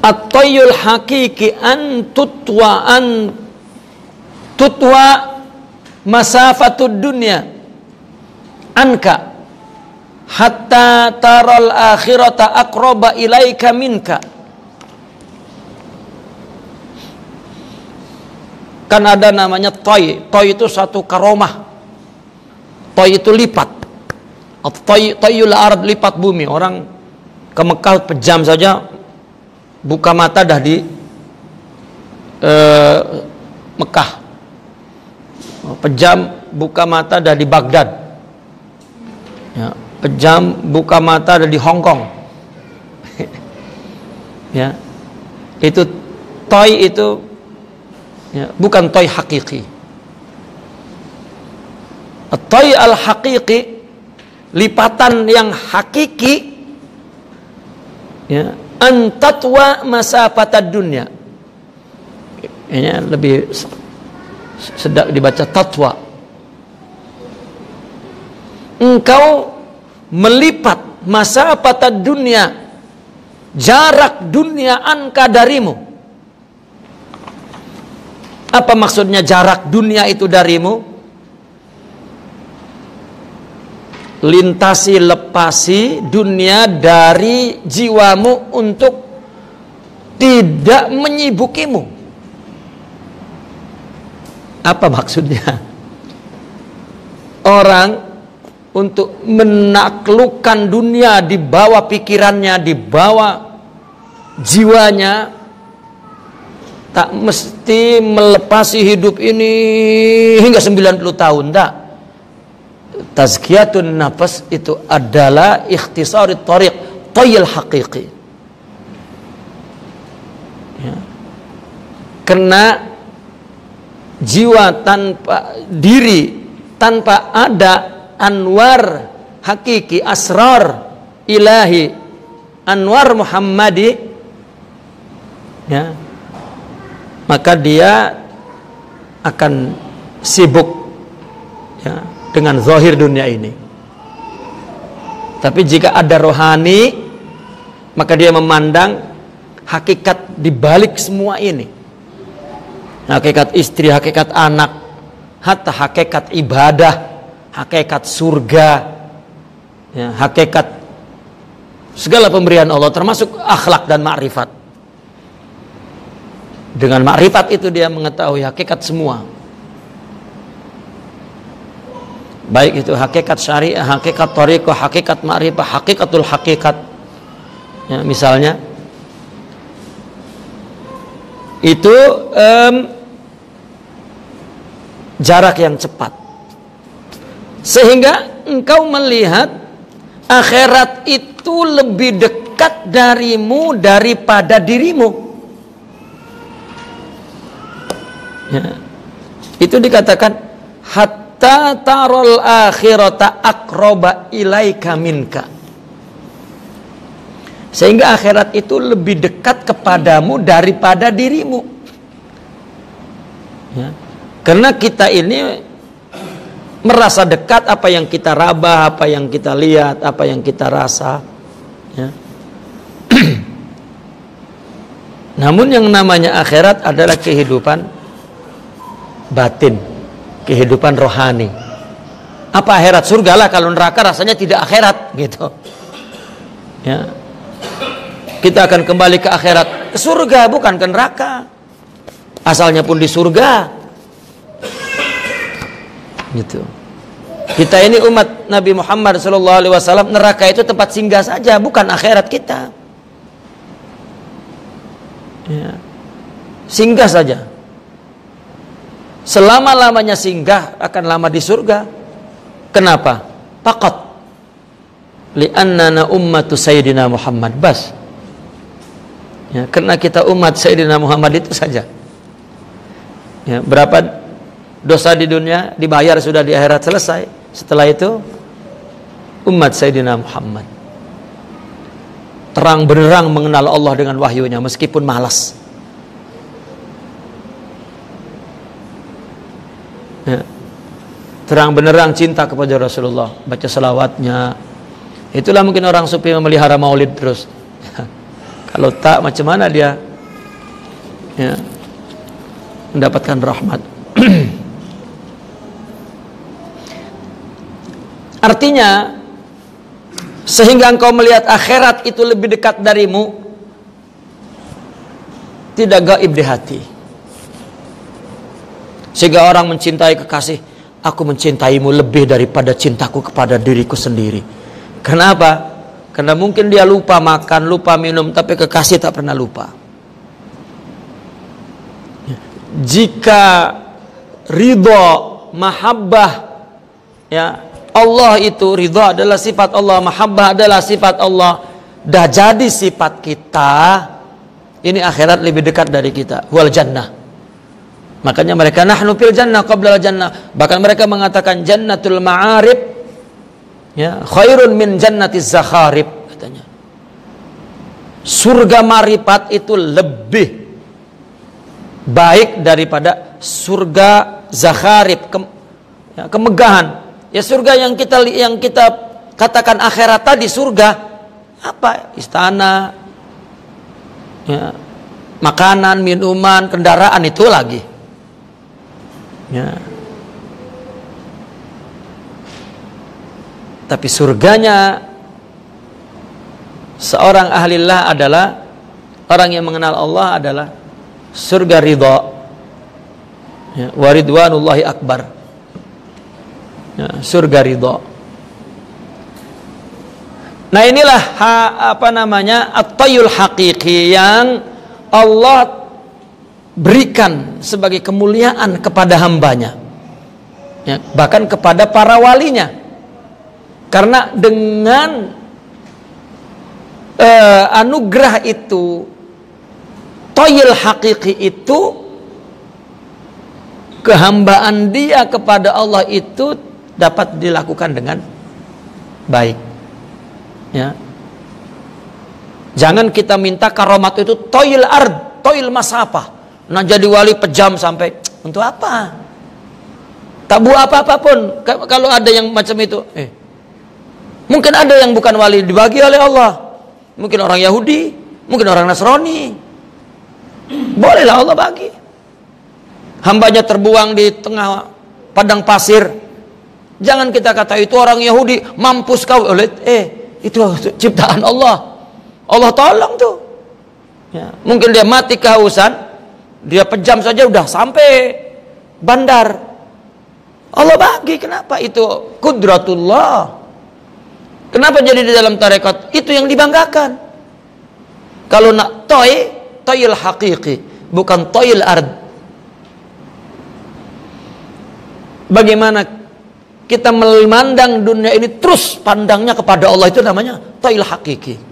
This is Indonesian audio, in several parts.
At-tayyul hakiki an tutwa masafatud dunya anka hatta taral akhirata aqraba ilaika minka. Kan ada namanya toy. Toy itu satu karomah. Toy itu lipat. Toyul ard, lipat bumi. Orang ke Mekah pejam saja buka mata dah di Mekah. Pejam buka mata dah di Baghdad. Ya, pejam buka mata dah di Hong Kong. Ya. Itu toy itu, ya, bukan toy hakiki. Toy al-hakiki, lipatan yang hakiki, ya, antatwa masafatad dunya. Ini lebih sedap dibaca tatwa. Engkau melipat masafatad dunya, jarak dunia anka darimu. Apa maksudnya jarak dunia itu darimu? Lintasi, lepasi dunia dari jiwamu untuk tidak menyibukimu. Apa maksudnya? Orang untuk menaklukkan dunia di bawah pikirannya, di bawah jiwanya, tak mesti melepasi hidup ini hingga 90 tahun, tak. Tazkiyatun nafas itu adalah ikhtisarit tariq, tayyil haqiqi. Ya. Karena jiwa tanpa diri, tanpa ada anwar hakiki, asrar ilahi, anwar Muhammadi, ya, maka dia akan sibuk, ya, dengan zahir dunia ini. Tapi jika ada rohani, maka dia memandang hakikat di balik semua ini. Hakikat istri, hakikat anak, hatta hakikat ibadah, hakikat surga, ya, hakikat segala pemberian Allah, termasuk akhlak dan ma'rifat. Dengan ma'rifat itu dia mengetahui hakikat semua. Baik itu hakikat syariah, hakikat thariqah, hakikat ma'rifah, hakikatul hakikat. Ya, misalnya itu jarak yang cepat, sehingga engkau melihat akhirat itu lebih dekat darimu daripada dirimu. Ya. Itu dikatakan hatta tarol akhirata aqraba ilaika minka, sehingga akhirat itu lebih dekat kepadamu daripada dirimu. Ya. Karena kita ini merasa dekat apa yang kita raba, apa yang kita lihat, apa yang kita rasa, ya. Namun yang namanya akhirat adalah kehidupan batin, kehidupan rohani. Apa akhirat? Surga lah, kalau neraka rasanya tidak akhirat, gitu. Ya. Kita akan kembali ke akhirat, ke surga, bukan ke neraka. Asalnya pun di surga, gitu. Kita ini umat Nabi Muhammad SAW, neraka itu tempat singgah saja, bukan akhirat kita. Ya. Singgah saja. Selama-lamanya singgah akan lama di surga. Kenapa? Faqat li'annana ummatu Sayyidina Muhammad, bas. Ya, karena kita umat Sayyidina Muhammad itu saja. Ya, berapa dosa di dunia dibayar sudah, di akhirat selesai. Setelah itu umat Sayyidina Muhammad terang benderang mengenal Allah dengan wahyunya meskipun malas. Ya. Terang benderang cinta kepada Rasulullah, baca selawatnya. Itulah mungkin orang sufi memelihara maulid terus. Kalau tak, macam mana dia ya, mendapatkan rahmat? Artinya, sehingga engkau melihat akhirat itu lebih dekat darimu, tidak gaib di hati. Sehingga orang mencintai kekasih, aku mencintaimu lebih daripada cintaku kepada diriku sendiri. Kenapa? Karena mungkin dia lupa makan, lupa minum, tapi kekasih tak pernah lupa. Jika ridho, mahabbah, ya, Allah itu ridho adalah sifat Allah, mahabbah adalah sifat Allah, dah jadi sifat kita, ini akhirat lebih dekat dari kita. Wal jannah. Makanya mereka nahnu fil jannah qabla al jannah. Bahkan mereka mengatakan jannatul ma'arib, ya, khairun min jannatiz zakharib, katanya. Surga marifat itu lebih baik daripada surga zakharib, kemegahan. Ya, surga yang kita katakan akhirat tadi, surga apa? Istana, ya, makanan, minuman, kendaraan, itu lagi. Ya. Tapi surganya seorang ahlillah adalah orang yang mengenal Allah, adalah surga ridha, ya, wa ridwanullahi akbar, ya, surga ridha. Nah, inilah at-tayyul haqiqi yang Allah berikan sebagai kemuliaan kepada hambanya, ya, bahkan kepada para walinya. Karena dengan anugerah itu, tayyul haqiqi itu, kehambaan dia kepada Allah itu dapat dilakukan dengan baik, ya. Jangan kita minta karomat itu tayyul ard, tayyul masafah. Nah, jadi wali pejam sampai untuk apa? Tak buat apa-apa pun. Kalau ada yang macam itu, mungkin ada yang bukan wali dibagi oleh Allah. Mungkin orang Yahudi, mungkin orang Nasrani. Bolehlah Allah bagi. Hambanya terbuang di tengah padang pasir. Jangan kita kata itu orang Yahudi, mampus kau. Itu ciptaan Allah. Allah tolong tuh. Ya, mungkin dia mati kehausan, dia pejam saja udah sampai bandar. Allah bagi. Kenapa? Itu kudratullah. Kenapa jadi di dalam tarekat itu yang dibanggakan? Kalau nak tayyul haqiqi, bukan tayyul ard. Bagaimana kita memandang dunia ini terus pandangnya kepada Allah, itu namanya tayyul haqiqi.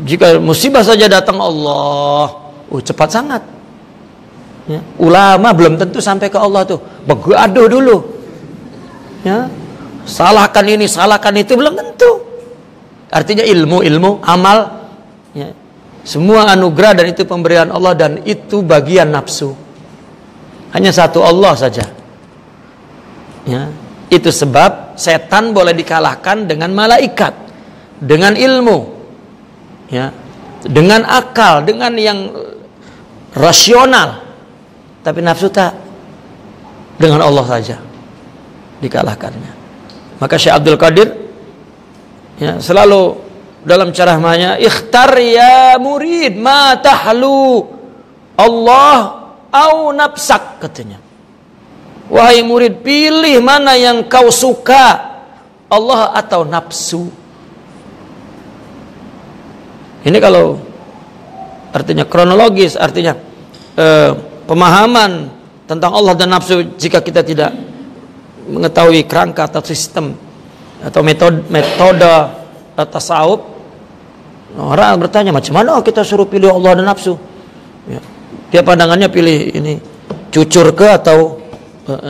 Jika musibah saja datang, Allah, cepat sangat. Ya. Ulama belum tentu sampai ke Allah tuh, begaduh dulu. Ya. Salahkan ini, salahkan itu, belum tentu. Artinya ilmu, amal, ya, semua anugerah dan itu pemberian Allah, dan itu bagian nafsu. Hanya satu Allah saja. Ya, itu sebab setan boleh dikalahkan dengan malaikat, dengan ilmu, ya, dengan akal, dengan yang rasional. Tapi nafsu tak. Dengan Allah saja dikalahkannya. Maka Syekh Abdul Qadir, ya, selalu dalam ceramahnya, ikhtar ya murid ma tahlu Allah au nafsak, katanya. Wahai murid, pilih mana yang kau suka, Allah atau nafsu. Ini kalau artinya kronologis, artinya pemahaman tentang Allah dan nafsu. Jika kita tidak mengetahui kerangka atau sistem atau metode tasawuf, orang bertanya, macam mana kita suruh pilih Allah dan nafsu? Ya, dia pandangannya pilih ini, cucur ke atau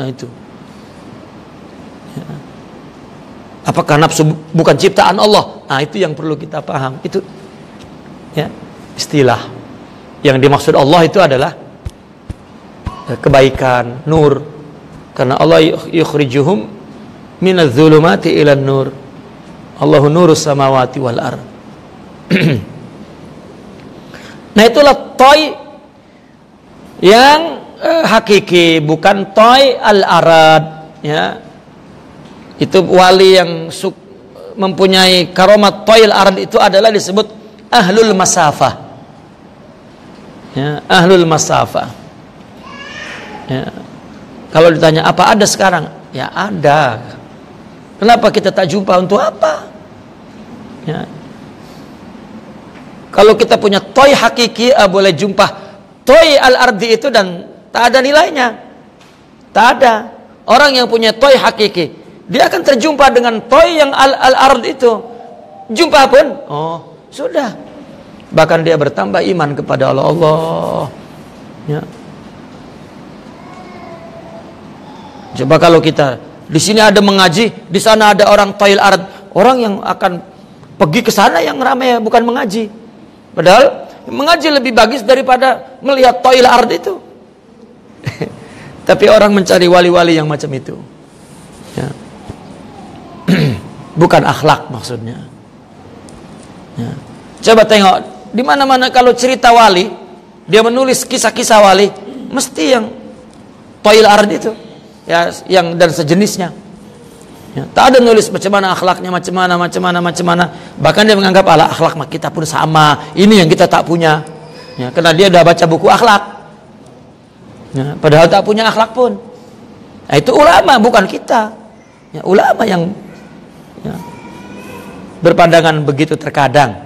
itu. Ya. Apakah nafsu bukan ciptaan Allah? Nah, itu yang perlu kita paham. Itu, ya, istilah yang dimaksud Allah itu adalah kebaikan, nur. Karena Allah yukhrijuhum minadz-dzulumati ilan nur. Allahu nurus samawati wal ard. Nah itulah toy yang hakiki, bukan toy al-arad, ya. Itu wali yang mempunyai karomat toy al-arad itu adalah disebut ahlul masafah, ya, ahlul masafah, ya. Kalau ditanya apa ada sekarang, ya ada. Kenapa kita tak jumpa, untuk apa, ya. Kalau kita punya toy hakiki, boleh jumpa toy al-ardi itu dan tak ada nilainya. Tak ada. Orang yang punya toy hakiki, dia akan terjumpa dengan toy yang al-ard itu. Jumpa pun, oh sudah. Bahkan dia bertambah iman kepada Allah. Ya. Coba kalau kita di sini ada mengaji, di sana ada orang toy al-ard, orang yang akan pergi ke sana yang ramai bukan mengaji. Padahal mengaji lebih bagus daripada melihat toy al-ard itu. Tapi orang mencari wali-wali yang macam itu, ya. Bukan akhlak maksudnya, ya. Coba tengok di mana-mana kalau cerita wali, dia menulis kisah-kisah wali, mesti yang toil ard itu, ya, yang dan sejenisnya, ya. Tak ada nulis macam mana akhlaknya, macam mana. Bahkan dia menganggap ala akhlak kita pun sama, ini yang kita tak punya, ya, karena dia dah baca buku akhlak. Ya, padahal tak punya akhlak pun. Nah, itu ulama, bukan kita, ya, ulama yang, ya, berpandangan begitu terkadang,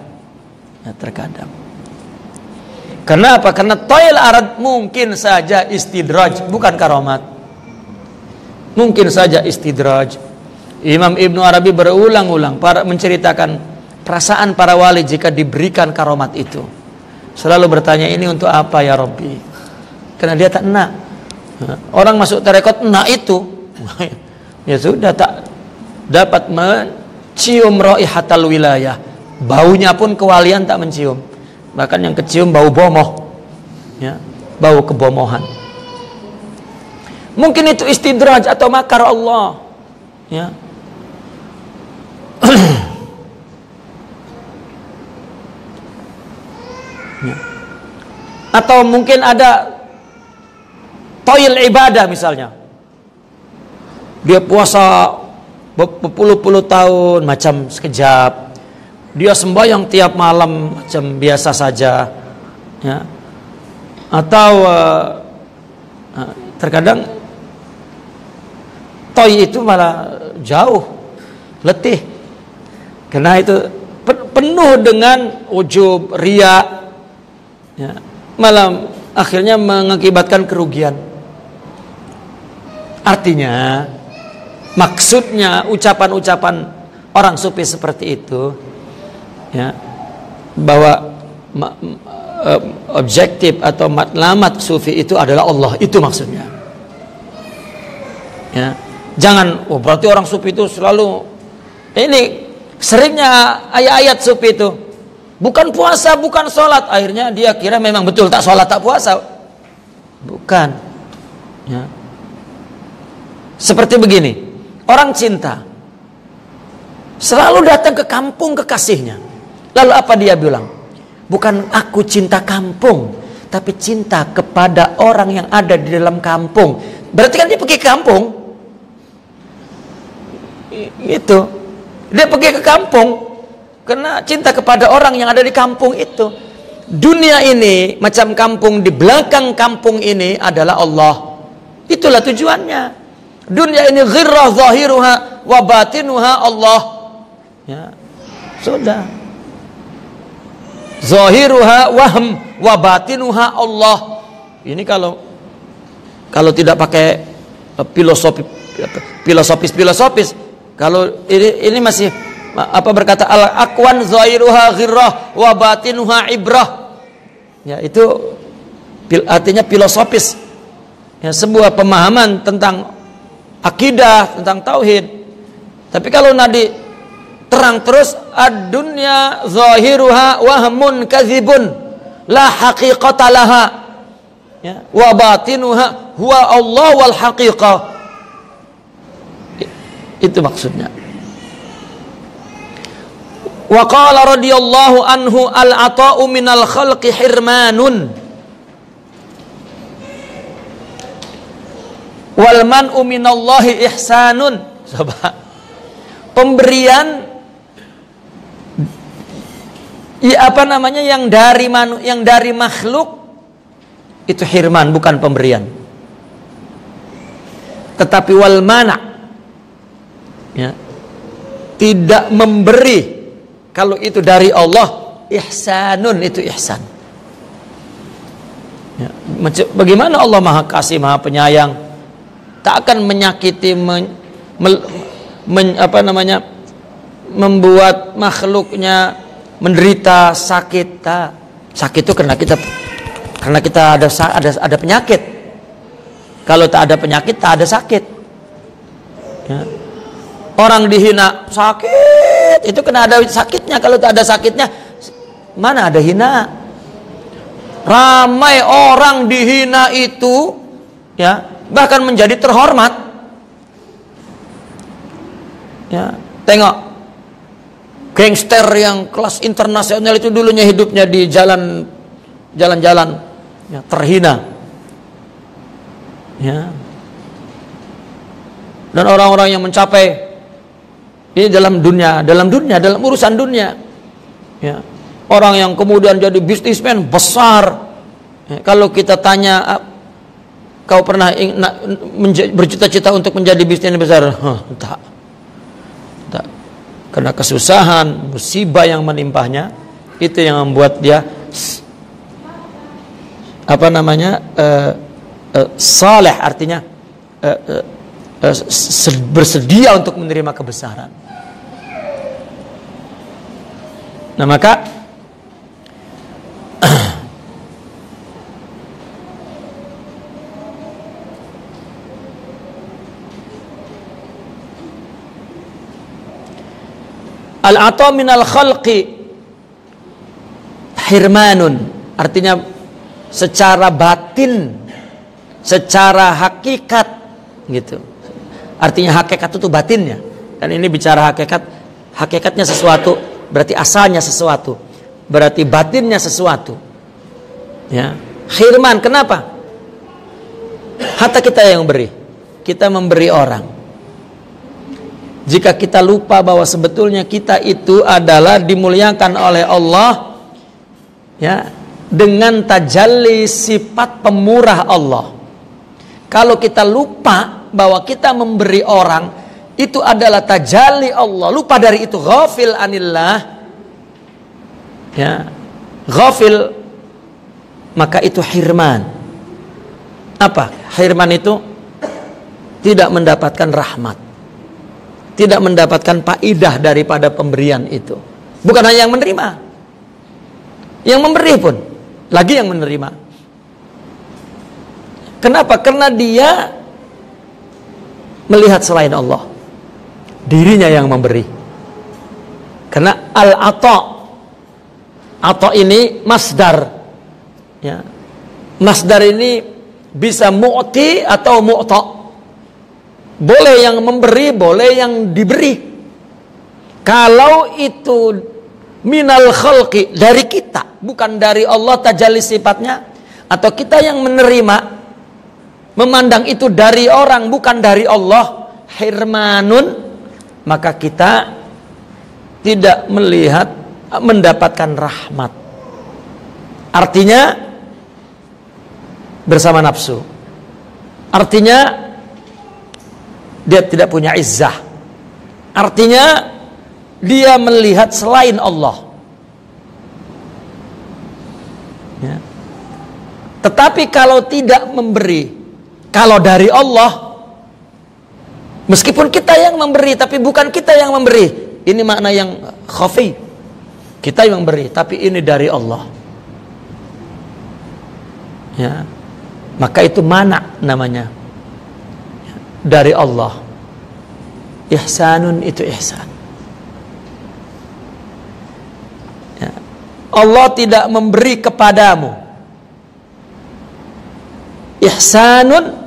ya, terkadang. Karena apa? Karena toil arad mungkin saja istidraj, bukan karomat. Mungkin saja istidraj. Imam Ibnu Arabi berulang-ulang menceritakan perasaan para wali jika diberikan karomat itu. Selalu bertanya, ini untuk apa ya Rabbi? Karena dia tak enak. Orang masuk tarekat enak itu, ya sudah tak dapat mencium raihatal wilayah. Baunya pun kewalian tak mencium. Bahkan yang kecium bau bomoh, ya, bau kebomohan. Mungkin itu istidraj atau makar Allah, ya. Ya. Atau mungkin ada toil ibadah misalnya, dia puasa berpuluh-puluh tahun macam sekejap, dia sembahyang tiap malam macam biasa saja, ya. Atau terkadang toy itu malah jauh letih, karena itu penuh dengan ujub, riya, ya, malah akhirnya mengakibatkan kerugian. Artinya, maksudnya ucapan-ucapan orang sufi seperti itu, ya, bahwa objektif atau matlamat sufi itu adalah Allah, itu maksudnya. Ya, jangan, oh berarti orang sufi itu selalu ini, seringnya ayat-ayat sufi itu bukan puasa, bukan sholat, akhirnya dia kira memang betul tak sholat tak puasa, bukan, ya. Seperti begini, orang cinta selalu datang ke kampung kekasihnya, lalu apa dia bilang? Bukan aku cinta kampung, tapi cinta kepada orang yang ada di dalam kampung. Berarti kan dia pergi ke kampung, itu dia pergi ke kampung karena cinta kepada orang yang ada di kampung itu. Dunia ini macam kampung, di belakang kampung ini adalah Allah. Itulah tujuannya. Dunia ini ghirrah zahiruha wa batinuha Allah. Ya, sudah. Zahiruha wahm wa batinuha Allah. Ini kalau tidak pakai filosofis. Kalau ini masih apa berkata al-aqwan zahiruha ghirrah wa batinuha ibrah. Ya, itu artinya filosofis. Ya, sebuah pemahaman tentang akidah, tentang tauhid. Tapi kalau nadi terang terus, ad-dunya zahiruha wahmun kadzibun la haqiqata laha, ya, wa batinuha huwa Allah wal haqiqah. Itu maksudnya. Wa qala radhiyallahu anhu al-ata'u minal khalqi hirmanun wal man'u minallahi ihsanun. Coba. Pemberian yang dari makhluk itu hirman, bukan pemberian. Tetapi wal mana, ya, tidak memberi, kalau itu dari Allah, ihsanun, itu ihsan. Ya, bagaimana Allah Maha Kasih, Maha Penyayang, tak akan menyakiti, membuat makhluknya menderita sakit. Sakit itu karena kita ada penyakit. Kalau tak ada penyakit, tak ada sakit. Ya. Orang dihina, sakit, itu kena ada sakitnya. Kalau tak ada sakitnya, mana ada hina? Ramai orang dihina itu, ya, bahkan menjadi terhormat. Ya, tengok gangster yang kelas internasional itu dulunya hidupnya di jalan-jalan, ya, terhina. Ya. Dan orang-orang yang mencapai ini dalam urusan dunia, ya. Orang yang kemudian jadi bisnismen besar, ya. Kalau kita tanya, kau pernah bercita-cita untuk menjadi bisnismen besar? Tak. Karena kesusahan, musibah yang menimpahnya, itu yang membuat dia saleh, artinya bersedia untuk menerima kebesaran. Nah, maka al-ata minal khalqi hirmanun, artinya secara batin, secara hakikat, gitu. Artinya hakikat itu batinnya. Dan ini bicara hakikatnya sesuatu, berarti asalnya sesuatu, berarti batinnya sesuatu. Ya, khirman, kenapa? Hatta kita yang beri, kita memberi orang. Jika kita lupa bahwa sebetulnya kita itu adalah dimuliakan oleh Allah, ya, dengan tajalli sifat pemurah Allah. Kalau kita lupa bahwa kita memberi orang itu adalah tajalli Allah, lupa dari itu, ghafil anillah, ya, ghafil, maka itu hirman. Apa? Hirman itu tidak mendapatkan rahmat, tidak mendapatkan faidah daripada pemberian itu. Bukan hanya yang menerima, yang memberi pun lagi yang menerima. Kenapa? Karena dia melihat selain Allah, dirinya yang memberi. Karena al-ata, ata ini masdar, ya. Masdar ini bisa mu'ti atau mu'ta. Boleh yang memberi, boleh yang diberi. Kalau itu minal khalqi, dari kita, bukan dari Allah tajalli sifatnya, atau kita yang menerima, memandang itu dari orang bukan dari Allah, hirmanun, maka kita tidak mendapatkan rahmat. Artinya bersama nafsu. Artinya dia tidak punya izzah. Artinya dia melihat selain Allah. Ya. Tetapi kalau tidak memberi, kalau dari Allah, meskipun kita yang memberi, tapi bukan kita yang memberi. Ini makna yang khafi. Kita yang memberi, tapi ini dari Allah. Ya. Maka itu mana namanya? Dari Allah. Ihsanun, itu ihsan. Ya. Allah tidak memberi kepadamu. Ihsanun,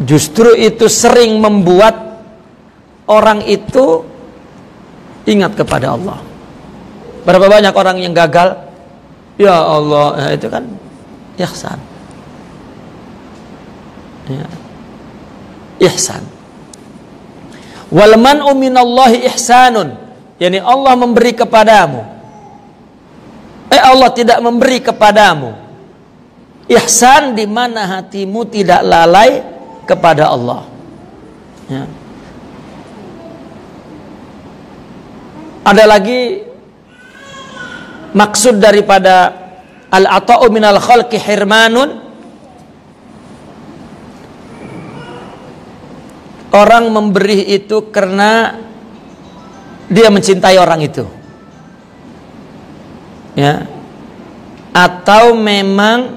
justru itu sering membuat orang itu Ingat kepada Allah. Berapa banyak orang yang gagal? Ya Allah, itu kan ihsan. Ya. Ihsan. Wal man'u minallahi ihsanun. Yani Allah memberi kepadamu. Allah tidak memberi kepadamu. Ihsan di mana hatimu tidak lalai kepada Allah. Ya. Ada lagi maksud daripada al-ata'u minal khalqi hirmanun. Orang memberi itu karena dia mencintai orang itu, ya, atau memang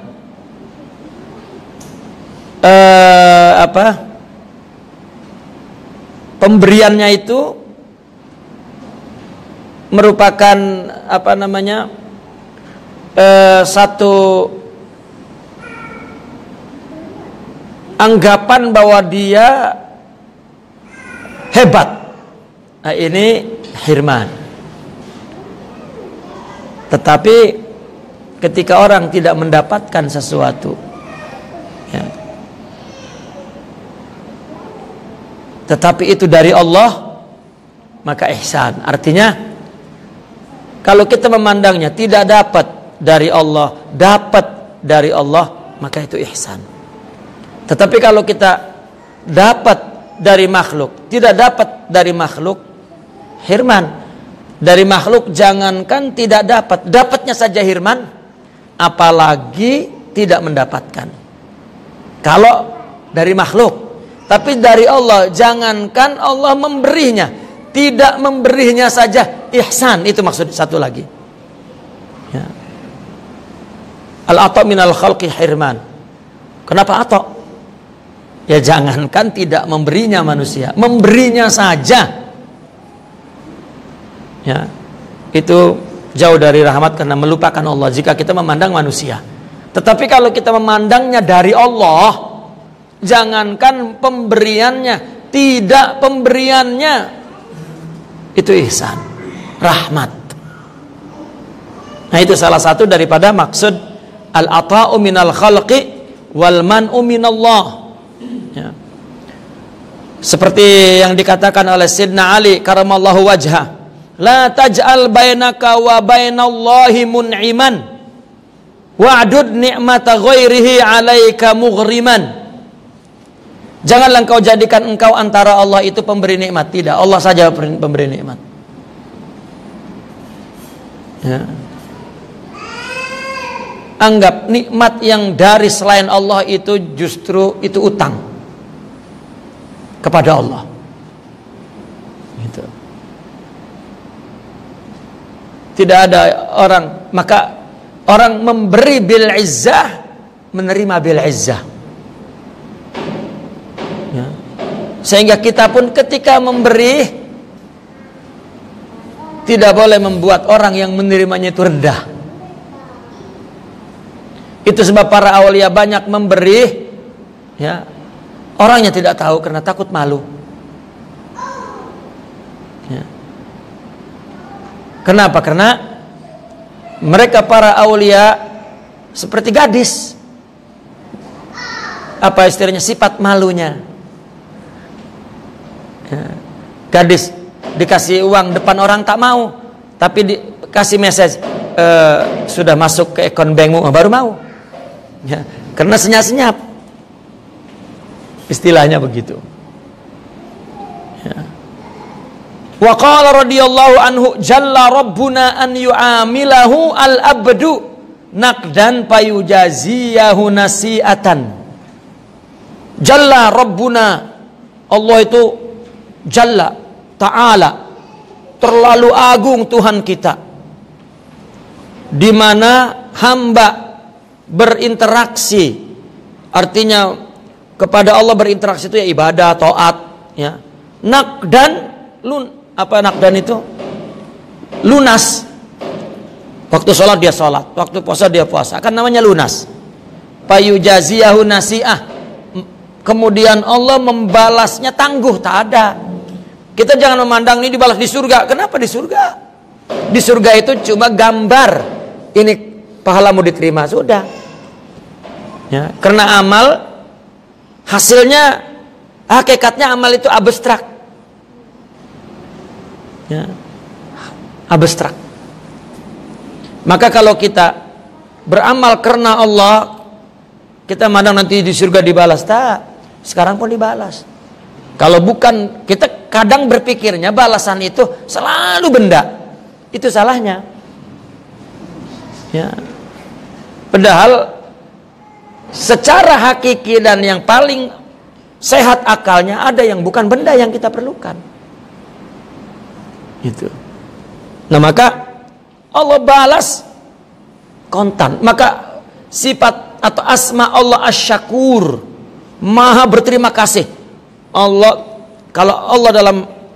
pemberiannya itu merupakan satu anggapan bahwa dia hebat. Nah, ini hirman. Tetapi ketika orang tidak mendapatkan sesuatu, ya, tetapi itu dari Allah, maka ihsan. Artinya kalau kita memandangnya tidak dapat dari Allah, dapat dari Allah, maka itu ihsan. Tetapi kalau kita dapat dari makhluk, tidak dapat dari makhluk, hirman. Dari makhluk jangankan tidak dapat, dapatnya saja hirman, apalagi tidak mendapatkan. Kalau dari makhluk, tapi dari Allah, jangankan Allah memberinya, tidak memberinya saja ihsan. Itu maksud satu lagi, ya. Al-ata' minal khalqi hirman. Kenapa ata'? Ya jangankan tidak memberinya manusia, memberinya saja, ya, itu jauh dari rahmat karena melupakan Allah jika kita memandang manusia. Tetapi kalau kita memandangnya dari Allah, jangankan pemberiannya, tidak pemberiannya, itu ihsan, rahmat. Nah, itu salah satu daripada maksud al-ata'u minal khalqi wal man'u minallah. Ya. Seperti yang dikatakan oleh Sayyidina Ali karamallahu wajhah, la taj'al bainaka wa bainallahi mun'iman wa'dud ni'mata ghairihi 'alaika mughriman. Janganlah engkau jadikan engkau antara Allah itu pemberi nikmat. Tidak, Allah saja pemberi nikmat, ya. Anggap nikmat yang dari selain Allah itu justru itu utang kepada Allah. Gitu. Tidak ada orang, maka orang memberi bil izzah, menerima bil izzah. Ya. Sehingga kita pun ketika memberi tidak boleh membuat orang yang menerimanya itu rendah. Itu sebab para aulia banyak memberi, ya, orangnya tidak tahu karena takut malu, ya. Kenapa? Karena mereka para aulia seperti gadis, apa istilahnya, sifat malunya, ya. Gadis dikasih uang depan orang tak mau, tapi dikasih message, sudah masuk ke akun bankmu, baru mau, ya. Karena senyap-senyap, istilahnya begitu, ya. Wa qala radhiyallahu anhu jalla rabbuna an yu'amilahu al-abdu naqdan payujaziyahu nasi'atan. Jalla rabbuna, Allah itu jalla ta'ala, terlalu agung Tuhan kita, di mana hamba berinteraksi, artinya kepada Allah berinteraksi itu ya ibadah, taat, ya. Naqdan, apa naqdan itu? Lunas. Waktu sholat dia sholat, waktu puasa dia puasa, kan namanya lunas. Payujaziyahu nasi'ah. Kemudian Allah membalasnya tangguh, tak ada. Kita jangan memandang ini dibalas di surga. Kenapa di surga? Di surga itu cuma gambar. Ini pahalamu diterima, sudah. Ya, karena amal hasilnya, hakikatnya amal itu abstrak. Ya, abstrak. Maka kalau kita beramal karena Allah, kita mandang nanti di surga dibalas, tak? Sekarang pun dibalas. Kalau bukan, kita kadang berpikirnya balasan itu selalu benda. Itu salahnya. Ya. Padahal secara hakiki dan yang paling sehat akalnya, ada yang bukan benda yang kita perlukan. Itu. Nah, maka Allah balas kontan. Maka sifat atau asma Allah Asy-Syakur, Maha berterima kasih. Allah, kalau Allah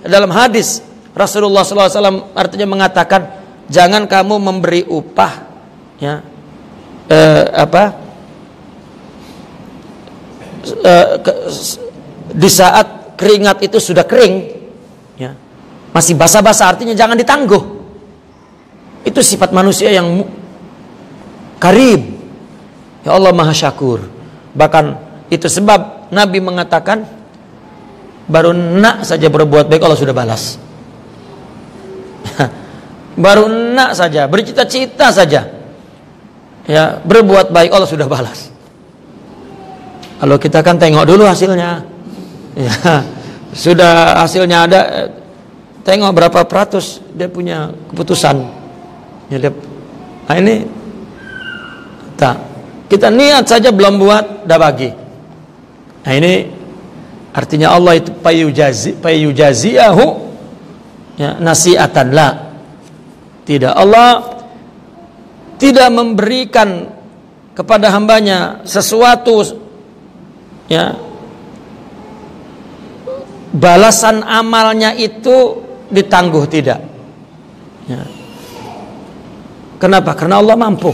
dalam hadis Rasulullah SAW artinya mengatakan, jangan kamu memberi upah, ya, di saat keringat itu sudah kering, ya, masih basah-basah, artinya jangan ditangguh. Itu sifat manusia yang karim. Ya Allah Maha Syakur. Bahkan itu sebab Nabi mengatakan, baru nak saja berbuat baik Allah sudah balas. Baru nak saja, bercita-cita saja, ya, berbuat baik Allah sudah balas. Kalau kita kan tengok dulu hasilnya, ya, sudah hasilnya ada, tengok berapa peratus dia punya keputusan, ya, nah ini tak, kita niat saja belum buat, dah bagi. Nah ini artinya Allah itu payujaziahu, ya, nasi'atan la. Tidak, Allah tidak memberikan kepada hambanya sesuatu, ya, balasan amalnya itu ditangguh, tidak, ya. Kenapa? Karena Allah mampu.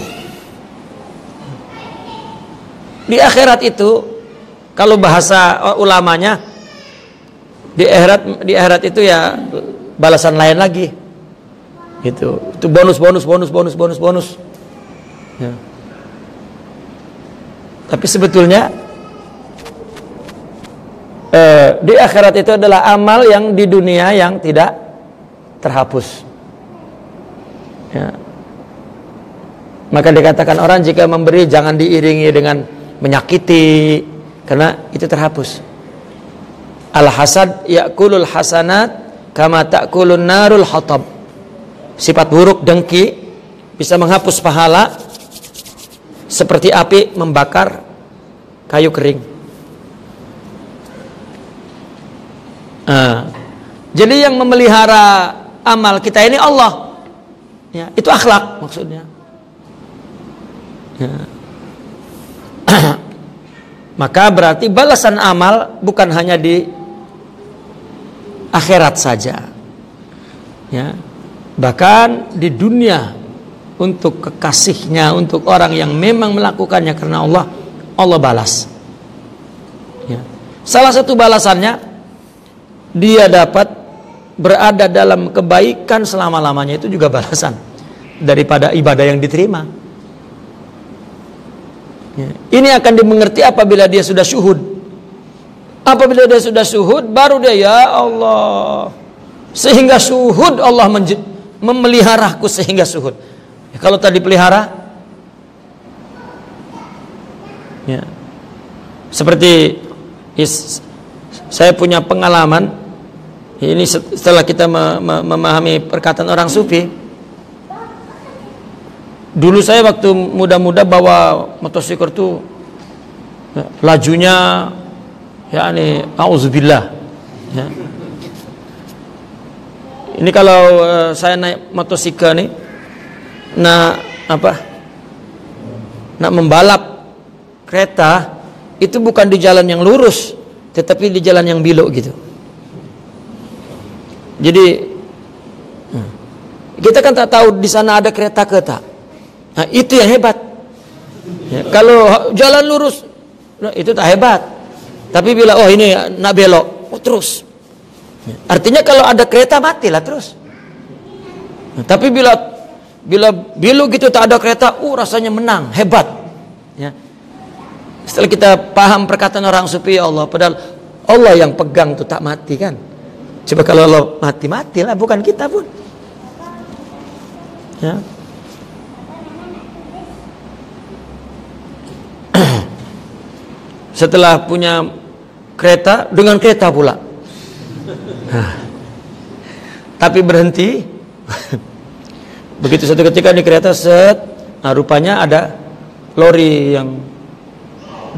Di akhirat itu, kalau bahasa ulamanya, di akhirat itu ya balasan lain lagi. Itu bonus. Ya. Tapi sebetulnya di akhirat itu adalah amal yang di dunia yang tidak terhapus. Ya. Maka dikatakan orang jika memberi jangan diiringi dengan menyakiti, karena itu terhapus. Al-hasad ya'kulul hasanat kama ta'kulun narul hatab. Sifat buruk dengki bisa menghapus pahala seperti api membakar kayu kering. Jadi yang memelihara amal kita ini Allah, ya, itu akhlak maksudnya, ya. Maka berarti balasan amal bukan hanya di akhirat saja, ya, bahkan di dunia untuk kekasihnya, untuk orang yang memang melakukannya karena Allah, Allah balas, ya. Salah satu balasannya, dia dapat berada dalam kebaikan selama-lamanya, itu juga balasan daripada ibadah yang diterima, ya. Ini akan dimengerti apabila dia sudah syuhud. Apabila dia sudah syuhud, baru dia, ya Allah, sehingga syuhud Allah memeliharaku sehingga syuhud. Ya, kalau tadi pelihara, ya, seperti saya punya pengalaman ini setelah kita memahami perkataan orang sufi. Dulu saya waktu muda-muda bawa motosikl tuh, ya, lajunya, ya, ini auzubillah, ya. Ini kalau saya naik motosikl nih, nak membalap kereta itu bukan di jalan yang lurus, tetapi di jalan yang belok gitu. Jadi kita kan tak tahu di sana ada kereta ke tak. Nah, itu yang hebat, ya, kalau jalan lurus, nah, itu tak hebat. Tapi bila ini nak belok, terus, Artinya kalau ada kereta matilah terus. Tapi bila gitu tak ada kereta, rasanya menang, hebat. Ya. Setelah kita paham perkataan orang sufi, ya Allah, padahal Allah yang pegang tuh tak mati kan. Coba kalau Allah matilah, bukan kita pun. Ya. Setelah punya kereta, dengan kereta pula. Tapi berhenti. Begitu satu ketika di kereta set, rupanya ada lori yang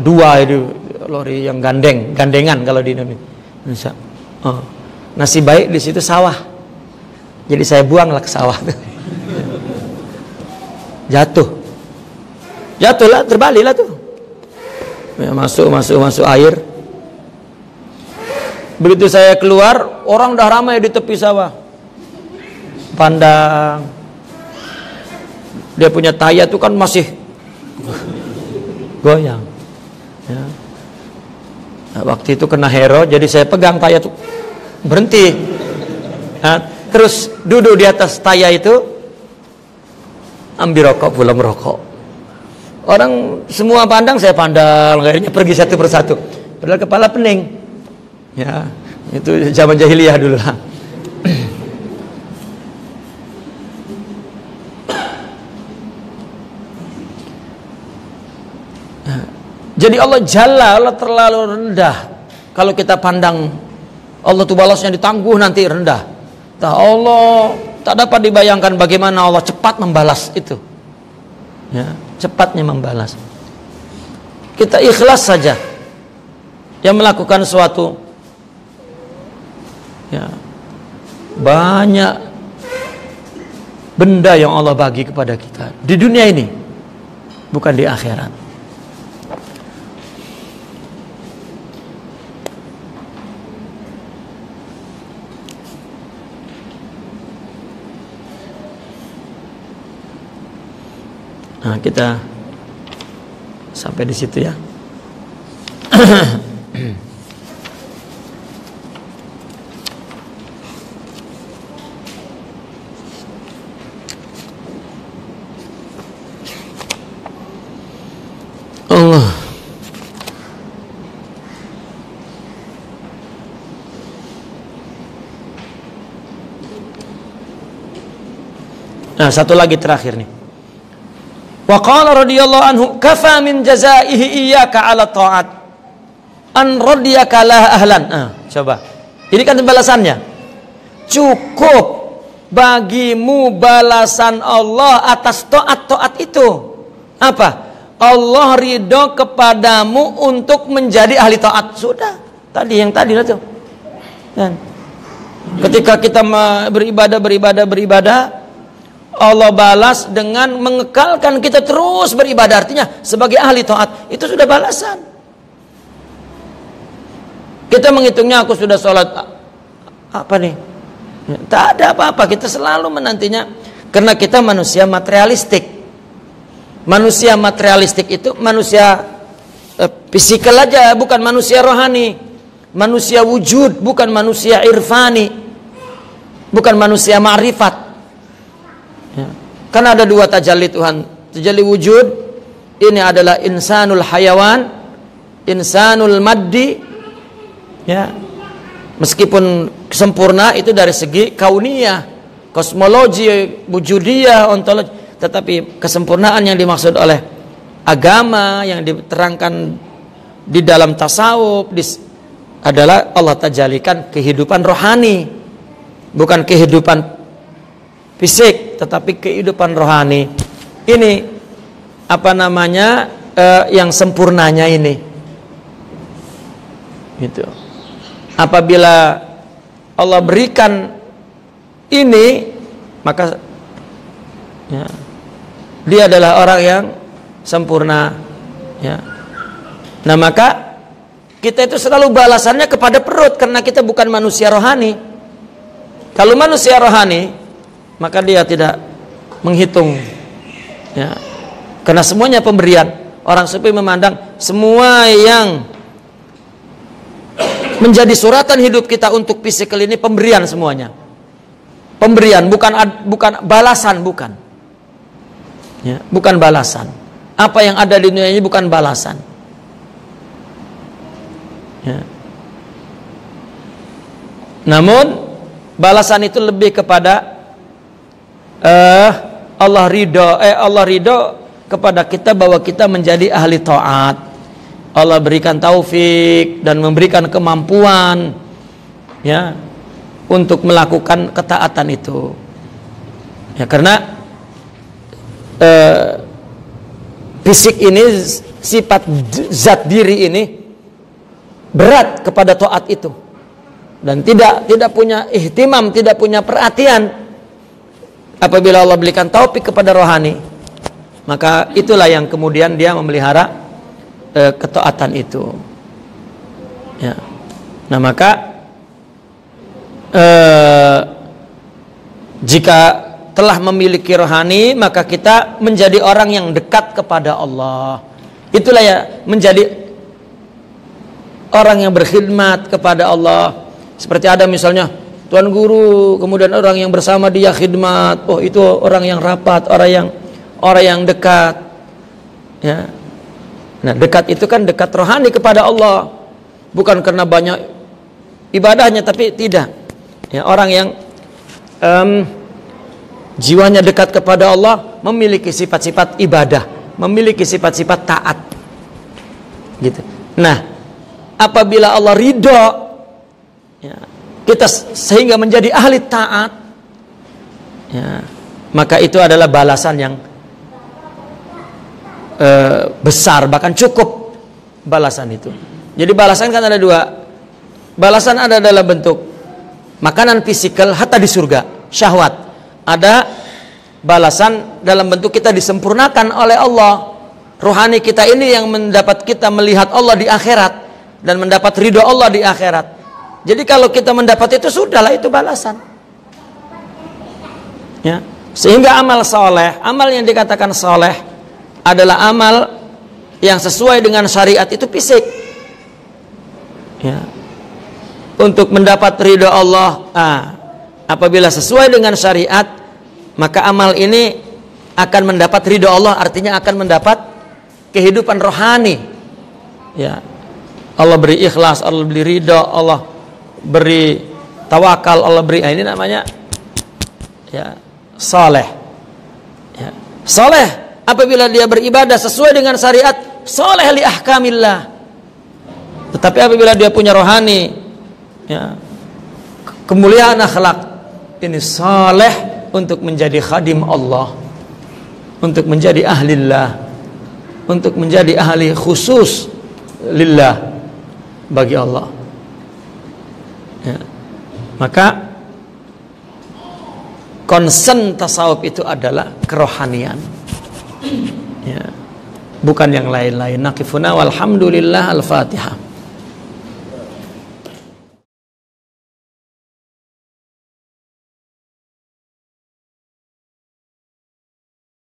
dua itu, lori yang gandengan kalau di Indonesia. Nasib baik di situ sawah. Jadi saya buanglah ke sawah. Jatuhlah, terbaliklah tuh. Ya, masuk air. Begitu saya keluar, orang udah ramai di tepi sawah. Pandang. Dia punya tayar tuh kan masih goyang. Ya. Nah, waktu itu kena hero, jadi saya pegang tayar tuh, berhenti. Nah, terus duduk di atas tayar itu, ambil rokok, pulang merokok. Orang semua pandang, saya pandang, akhirnya pergi satu persatu. Padahal kepala pening. Ya, itu zaman jahiliyah dulu lah. Jadi Allah terlalu rendah. Kalau kita pandang Allah tuh balasnya ditangguh nanti rendah. Allah tak dapat dibayangkan bagaimana Allah cepat membalas itu. Ya, cepatnya membalas. Kita ikhlas saja yang melakukan suatu. Ya, banyak benda yang Allah bagi kepada kita di dunia ini, bukan di akhirat. Nah, kita sampai di situ ya. Allah. Nah, satu lagi terakhir nih. Wa qala radhiyallahu anhu kafa min jazaihi iyyaka 'ala ta'at an radiyaka la ahlan. Coba. Ini kan balasannya. Cukup bagimu balasan Allah atas taat itu. Apa? Allah ridho kepadamu untuk menjadi ahli taat. Sudah. Tadi yang tadi lah tuh. Dan ketika kita beribadah, Allah balas dengan mengekalkan kita terus beribadah. Artinya sebagai ahli taat itu sudah balasan. Kita menghitungnya aku sudah sholat apa nih? Tak ada apa-apa. Kita selalu menantinya karena kita manusia materialistik. Manusia materialistik itu manusia fisikal aja, bukan manusia rohani. Manusia wujud, bukan manusia irfani. Bukan manusia ma'rifat. Ya. Karena ada dua tajalli Tuhan. Tajalli wujud, ini adalah insanul hayawan, insanul maddi. Ya. Meskipun sempurna itu dari segi kauniyah, kosmologi, wujudiyah, ontologi, tetapi kesempurnaan yang dimaksud oleh agama yang diterangkan di dalam tasawuf adalah Allah tajalikan kehidupan rohani, bukan kehidupan fisik, tetapi kehidupan rohani. Ini apa namanya yang sempurnanya ini. Gitu. Apabila Allah berikan ini, maka ya, dia adalah orang yang sempurna. Ya. Nah, maka kita itu selalu balasannya kepada perut karena kita bukan manusia rohani. Kalau manusia rohani, maka dia tidak menghitung, ya, karena semuanya pemberian. Orang sufi memandang semua yang menjadi suratan hidup kita untuk fisikal ini pemberian semuanya. Pemberian, bukan balasan, bukan. Ya, bukan balasan. Apa yang ada di dunia ini bukan balasan. Ya. Namun balasan itu lebih kepada Allah ridho kepada kita bahwa kita menjadi ahli taat. Allah berikan taufik dan memberikan kemampuan, ya, untuk melakukan ketaatan itu. Ya, karena fisik ini, sifat zat diri ini berat kepada taat itu, dan tidak punya ihtimam, tidak punya perhatian. Apabila Allah berikan taufik kepada rohani, maka itulah yang kemudian dia memelihara ketaatan itu. Ya. Nah, maka jika telah memiliki rohani, maka kita menjadi orang yang dekat kepada Allah. Itulah ya, menjadi orang yang berkhidmat kepada Allah. Seperti ada misalnya tuan guru, kemudian orang yang bersama dia khidmat, oh itu orang yang rapat, orang yang dekat. Ya. Nah, dekat itu kan dekat rohani kepada Allah, bukan karena banyak ibadahnya, tapi tidak. Ya, orang yang jiwanya dekat kepada Allah memiliki sifat-sifat ibadah, memiliki sifat-sifat taat, gitu. Nah, apabila Allah ridho, ya, kita sehingga menjadi ahli taat, ya, maka itu adalah balasan yang besar, bahkan cukup balasan itu. Jadi balasan kan ada dua. Balasan ada dalam bentuk makanan fisikal, hatta di surga, syahwat. Ada balasan dalam bentuk kita disempurnakan oleh Allah. Rohani kita ini yang mendapat kita melihat Allah di akhirat dan mendapat ridho Allah di akhirat. Jadi kalau kita mendapat itu, sudahlah, itu balasan. Ya. Sehingga amal soleh, amal yang dikatakan soleh adalah amal yang sesuai dengan syariat, itu fisik. Ya. Untuk mendapat ridho Allah, apabila sesuai dengan syariat, maka amal ini akan mendapat ridho Allah, artinya akan mendapat kehidupan rohani. Ya. Allah beri ikhlas, Allah beri ridho, Allah beri tawakal, Allah beri, ini namanya ya soleh. Ya. Soleh apabila dia beribadah sesuai dengan syariat, soleh li ahkamillah. Tetapi apabila dia punya rohani, ya, kemuliaan akhlak, ini soleh untuk menjadi khadim Allah, untuk menjadi ahlillah, untuk menjadi ahli khusus lillah, bagi Allah. Ya. Maka concern tasawuf itu adalah kerohanian. Ya. Bukan yang lain-lain. Naqifuna walhamdulillah, al-Fatihah.